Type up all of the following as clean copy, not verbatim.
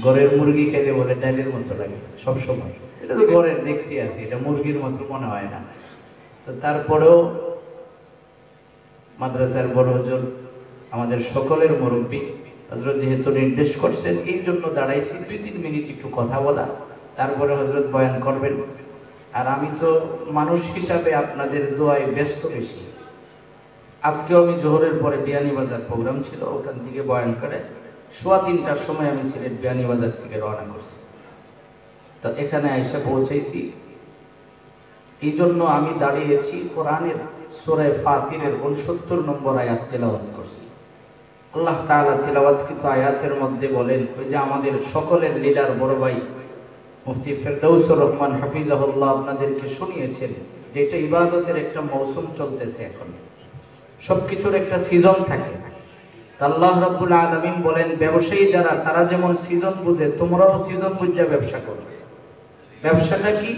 ঘরের মুরগি খেলে বলে ডালের মতো লাগে সব সময়। এটা তো ঘরের দেখতে আছে, এটা মুরগির মতো মনে হয় না। তো তারপরেও মাদ্রাসার বড় হুজুর, আমাদের সকলের মুরব্বী হযরত যেহেতু নির্দেশ করছেন, এই জন্য দাঁড়াইছি 2-3 মিনিট একটু কথা বলা, তারপরে হযরত বয়ান করবেন। আর আমি তো মানুষ হিসাবে আপনাদের দোয়ায় ব্যস্ত বেশি। আজকেও আমি জোহরের পরে বিয়ানীবাজার প্রোগ্রাম ছিল, ওখান থেকে বয়ান করে 3:15টার সময় আমি সিলেট বিয়ানীবাজার থেকে রওনা করছি। তো এখানে এসে পৌঁছেছি, এই জন্য আমি দাঁড়িয়েছি কোরআনের সূরা ফাতিরের 69 নম্বর আয়াত তেলাওয়াত করছি। আল্লাহ তাআলা তেলাওয়াতকৃত আয়াতের মধ্যে বলেন, ওই যে আমাদের সকলের লিডার বড় ভাই মুফতি ফেরদৌসুর রহমান হাফিজাহুল্লাহ আপনাদেরকে শুনিয়েছেন যে এটা ইবাদতের একটা মৌসুম চলতেছে, এখন সবকিছুর একটা সিজন থাকে। আল্লাহ রাব্বুল আলামিন বলেন, ব্যবসায়ী যারা, তারা যেমন সিজন বুঝে, তোমরাও সিজন বুঝে ব্যবসা করো। ব্যবসাটা কি?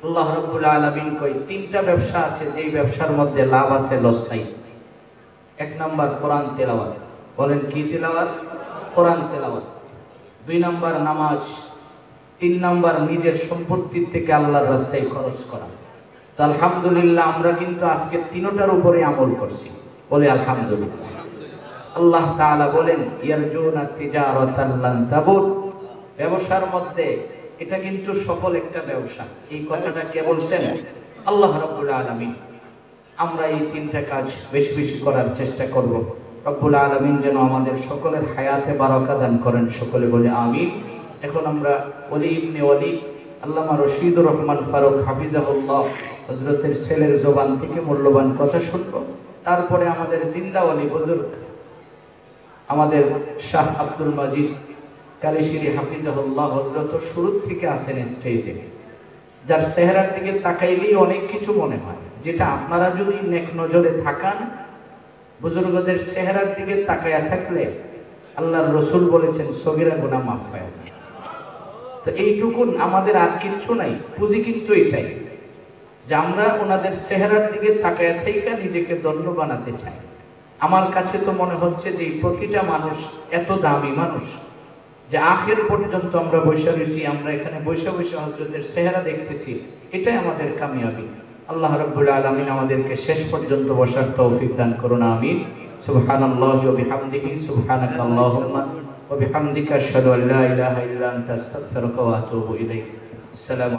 আল্লাহ রাব্বুল আলামিন কই 3টা ব্যবসা আছে, যেই ব্যবসার মধ্যে লাভ আছে, লস নাই। 1 নাম্বার কোরআন তেলাওয়াত। বলেন কি তেলাওয়াত? কোরআন তেলাওয়াত। 2 নাম্বার নামাজ। 3 নাম্বার নিজের সম্পত্তির থেকে আল্লাহর রাস্তায় খরচ করা। তো আলহামদুলিল্লাহ আমরা কিন্তু আজকে 3টার উপরে আমল করছি, বলে আলহামদুলিল্লাহ। আল্লাহ তাআলা বলেন, ইয়ারজুনা তিজারাতান লান তাবুর। ব্যবসার মধ্যে এটা কিন্তু সফল একটা ব্যবসা। এই কথাটা কে বলছেন? আল্লাহ রাব্বুল আলামিন। আমরা এই 3টা কাজ বেশি বেশি করার চেষ্টা করব। রব্বুল আলামিন যেন আমাদের সকলের হায়াতে বারাকা দান করেন, সকলে বলে আমিন। এখন আমরা ওলি ইবনে ওলি আল্লামা রশিদুর রহমান ফারুক হাফিজাহুল্লাহ হযরতের ছেলের জবান থেকে মূল্যবান কথা শুনব। তারপরে আমাদের জিন্দা ওলি বুজুর্গ আমাদের শাহ আব্দুল মাজিদ কালিশিরি হাফিজাহুল্লাহ হযরত শুরু থেকে আছেন স্টেজে, যার চেহারার দিকে তাকাইলেই অনেক কিছু মনে হয়, যেটা আপনারা যদি নেক নজরে থাকান, বুজুর্গদের চেহারার দিকে তাকায়া থাকলে আল্লাহর রাসূল বলেছেন সগীরা গুনাহ মাফ হয়। তো এইটুকুন, আমাদের আর কিচ্ছু নাই, পুঁজি কিন্তু এটাই যে আমরা ওনাদের চেহারার দিকে তাকায়া থেকে নিজেকে ধন্য বানাতে চাই। আমার কাছে তো মনে হচ্ছে যে প্রতিটা মানুষ এত দামি মানুষ যে আখের পর্যন্ত আমরা বসে রয়েছি, আমরা এখানে বসে বসে হযরতের চেহারা দেখতেছি, এটাই আমাদের কামিয়াবি। আল্লাহ রাব্বুল আলামিন আমাদেরকে শেষ পর্যন্ত বসার তৌফিক দান করুন, আমিন। সুবহানাল্লাহি ওয়া বিহামদিহি, সুবহানাকাল্লাহুম্মা ওয়া বিহামদিকা, আশহাদু আল্লা ইলাহা ইল্লা আনতা, আস্তাগফিরুকা ওয়া আতুবু ইলাইক। আসসালামু